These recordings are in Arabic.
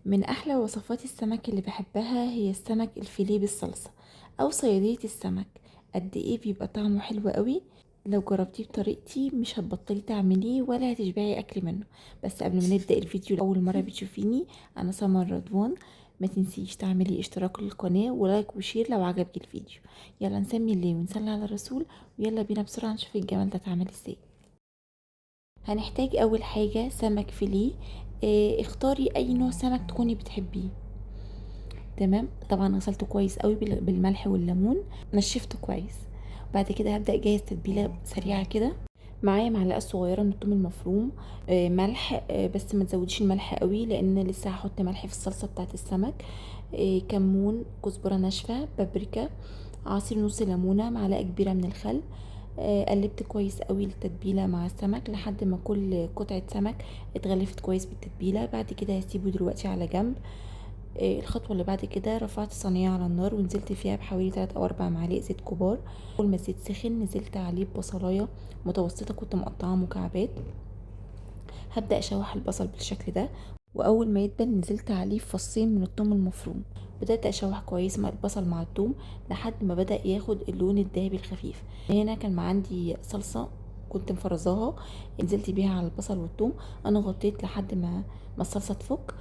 من احلى وصفات السمك اللي بحبها هي السمك الفيليه بالصلصه او صياديه السمك. قد ايه بيبقى طعمه حلو قوي. لو جربتيه بطريقتي مش هتبطلي تعمليه ولا هتشبعي اكل منه. بس قبل ما نبدا الفيديو لاول مره بتشوفيني، انا سمر رضوان. ما تنسيش تعملي اشتراك للقناه ولايك وشير لو عجبك الفيديو. يلا نسمي الله ونصلي على الرسول، ويلا بينا بسرعه نشوف الجمال ده اتعمل ازاي. هنحتاج اول حاجه سمك فيليه. اختاري اي نوع سمك تكوني بتحبيه. تمام، طبعا غسلته كويس قوي بالملح والليمون، نشفته كويس. بعد كده هبدا اجهز تتبيله سريعه كده. معايا معلقه صغيره من الثوم المفروم، ملح، بس ما تزوديش الملح قوي لان لسه هحط ملح في الصلصه بتاعه السمك. كمون، كزبره ناشفه، بابريكا، عصير نص ليمونه، معلقه كبيره من الخل. قلبت كويس قوي التتبيله مع السمك لحد ما كل قطعه سمك اتغلفت كويس بالتتبيله. بعد كده هسيبه دلوقتي على جنب. الخطوة اللي بعد كده رفعت الصينية على النار ونزلت فيها بحوالي 3 أو 4 معالق زيت كبار. اول ما الزيت سخن نزلت عليه ببصلاية متوسطة كنت مقطعها مكعبات. هبدأ اشوح البصل بالشكل ده، واول ما يدبل نزلت عليه فصين من الثوم المفروم. بدأت اشوح كويس مع البصل مع الثوم لحد ما بدأ ياخد اللون الذهبي الخفيف. هنا كان عندي صلصة كنت مفرزاها، نزلت بيها على البصل والثوم. انا غطيت لحد ما الصلصة تفك.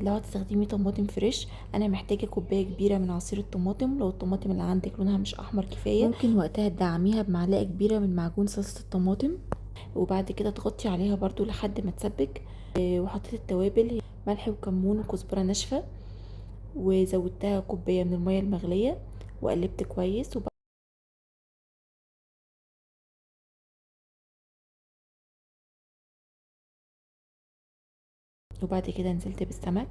لو هتستخدمي طماطم فريش انا محتاجه كوبايه كبيره من عصير الطماطم. لو الطماطم اللي عندك لونها مش احمر كفايه ممكن وقتها تدعميها بمعلقه كبيره من معجون صلصه الطماطم. وبعد كده تغطي عليها برضو لحد ما تسبك. وحطيت التوابل، ملح وكمون وكزبره ناشفه، وزودتها كوبايه من الميه المغليه وقلبت كويس. وبعد كده نزلت بالسمك.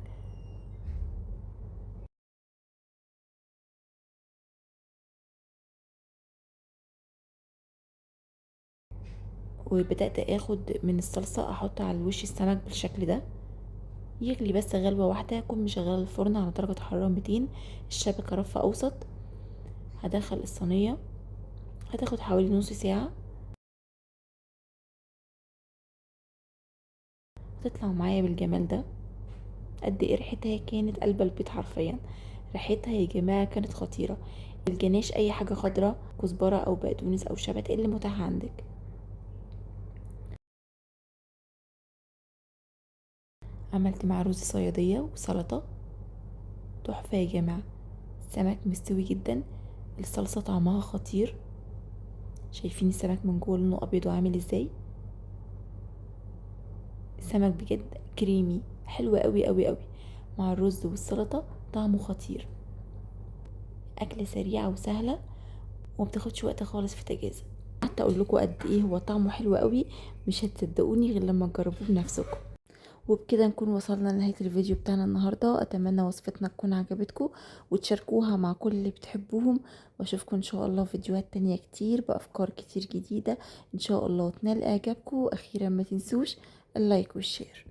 وبدأت اخد من الصلصة احط على الوش السمك بالشكل ده. يغلي بس غلوة واحدة، اكون مشغلة الفرن على درجة حرارة 200، الشبكة رف اوسط. هدخل الصينية، هتاخد حوالي نص ساعة. هتطلع معايا بالجمال ده. قد ايه ريحتها كانت قلب البيت حرفيا. ريحتها يا جماعة كانت خطيرة. الجناش اي حاجة خضرة، كزبرة او بقدونس او شبت، إيه اللي متاح عندك. عملت مع رز صيادية وسلطة تحفة يا جماعة. السمك مستوي جدا، الصلصة طعمها خطير. شايفين السمك من جوه لونه ابيض وعامل ازاي. السمك بجد كريمي حلو قوي قوي قوي مع الرز والسلطة، طعمه خطير. اكل سريعة وسهلة ومبتاخدش وقت خالص في تجهيزها. حتى اقول لكم قد ايه هو طعمه حلو قوي مش هتصدقوني غير لما تجربوه بنفسكم. وبكده نكون وصلنا لنهاية الفيديو بتاعنا النهاردة. اتمنى وصفتنا تكون عجبتكم وتشاركوها مع كل اللي بتحبوهم. واشوفكم ان شاء الله في فيديوهات تانية كتير بافكار كتير جديدة ان شاء الله تنال اعجابكم. واخيرا ما تنسوش اللايك والشير.